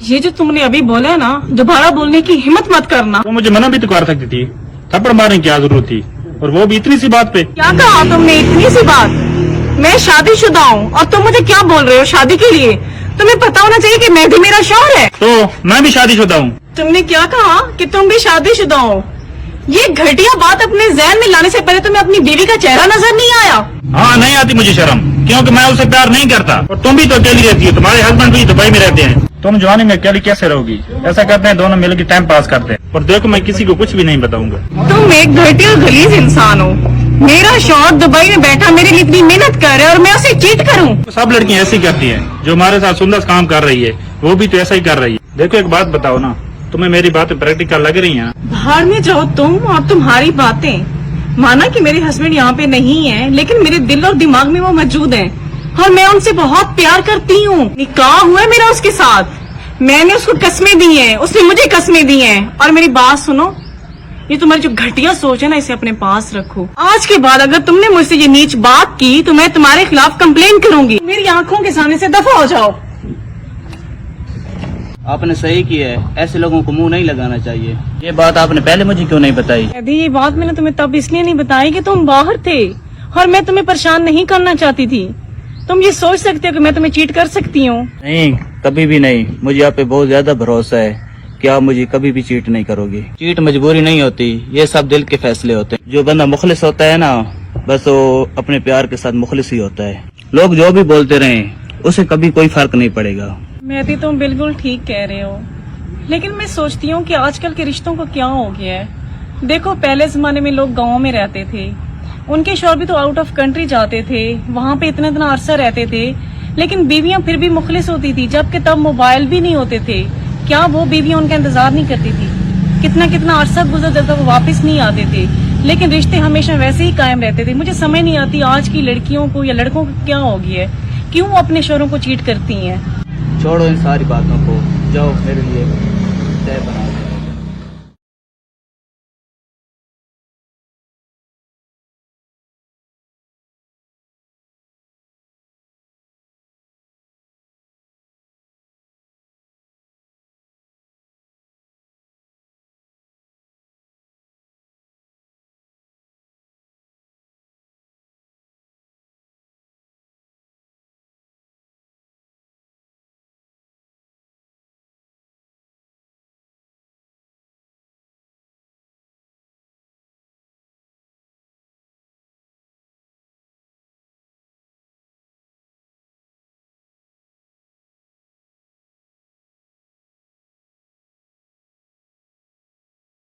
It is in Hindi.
ये जो तुमने अभी बोला ना, दोबारा बोलने की हिम्मत मत करना। तो मुझे मना भी तो कर सकती थी, थप्पड़ मारने की क्या जरूरत थी, और वो भी इतनी सी बात पे। क्या कहा तुमने, इतनी सी बात? मैं शादीशुदा हूँ और तुम मुझे क्या बोल रहे हो शादी के लिए? तुम्हें पता होना चाहिए कि मैं भी मेरा शौहर है। तो मैं भी शादीशुदा हूँ। तुमने क्या कहा कि तुम भी शादीशुदा हो? ये घटिया बात अपने ज़हन में लाने से पहले तुम्हें अपनी बीवी का चेहरा नजर नहीं आया? हाँ, नहीं आती मुझे शर्म, क्योंकि मैं उसे प्यार नहीं करता। और तुम भी तो अकेली रहती हो, तुम्हारे हस्बैंड भी दुबई में रहते हैं। तुम जवानी में अकेली कैसे रहोगी? ऐसा करते हैं दोनों मिलकर टाइम पास करते हैं। और देखो, मैं किसी को कुछ भी नहीं बताऊंगा। तुम एक घटिया गलीज इंसान हो। मेरा शौहर दुबई में बैठा मेरे लिए इतनी मेहनत कर रहा है और मैं उसे चीट करूं? सब लड़कियां ऐसी करती हैं। जो हमारे साथ सुंदर काम कर रही है, वो भी तो ऐसा ही कर रही है। देखो, एक बात बताओ ना, तुम्हें मेरी बातें प्रैक्टिकल लग रही हैं? बाहर में जाओ तुम और तुम्हारी बातें। माना कि मेरे हस्बैंड यहाँ पे नहीं है, लेकिन मेरे दिल और दिमाग में वो मौजूद हैं और मैं उनसे बहुत प्यार करती हूँ। निकाह हुआ है मेरा उसके साथ, मैंने उसको कस्में दी हैं, उसने मुझे कस्में दी हैं। और मेरी बात सुनो, ये तुम्हारी जो घटिया सोच है ना, इसे अपने पास रखो। आज के बाद अगर तुमने मुझसे ये नीच बात की तो मैं तुम्हारे खिलाफ कंप्लेन करूंगी। मेरी आंखों के सामने से दफा हो जाओ। आपने सही किया है, ऐसे लोगों को मुंह नहीं लगाना चाहिए। ये बात आपने पहले मुझे क्यों नहीं बताई? यदि ये बात मैंने तुम्हें तब इसलिए नहीं बताई कि तुम बाहर थे और मैं तुम्हें परेशान नहीं करना चाहती थी। तुम ये सोच सकते हो कि मैं तुम्हें चीट कर सकती हूँ? नहीं, कभी भी नहीं। मुझे आप पे बहुत ज्यादा भरोसा है कि आप मुझे कभी भी चीट नहीं करोगी। चीट मजबूरी नहीं होती, ये सब दिल के फैसले होते हैं। जो बंदा मुखलिस होता है ना, बस वो अपने प्यार के साथ मुखलिस ही होता है। लोग जो भी बोलते रहे, उसे कभी कोई फर्क नहीं पड़ेगा। मैं तुम बिल्कुल ठीक कह रहे हो, लेकिन मैं सोचती हूँ कि आजकल के रिश्तों को क्या हो गया है। देखो, पहले जमाने में लोग गाँव में रहते थे, उनके शौहर भी तो आउट ऑफ कंट्री जाते थे, वहाँ पे इतना इतना अरसा रहते थे, लेकिन बीवियां फिर भी मुखलिस होती थी। जबकि तब मोबाइल भी नहीं होते थे, क्या वो बीवियां उनका इंतजार नहीं करती थी? कितना कितना अरसा गुजर जाता, वो वापस नहीं आते थे, लेकिन रिश्ते हमेशा वैसे ही कायम रहते थे। मुझे समझ नहीं आती आज की लड़कियों को या लड़कों को क्या हो गया है, क्यों अपने शौहरों को चीट करती हैं। छोड़ो इन सारी बातों को, जाओ मेरे लिए चाय बना दो।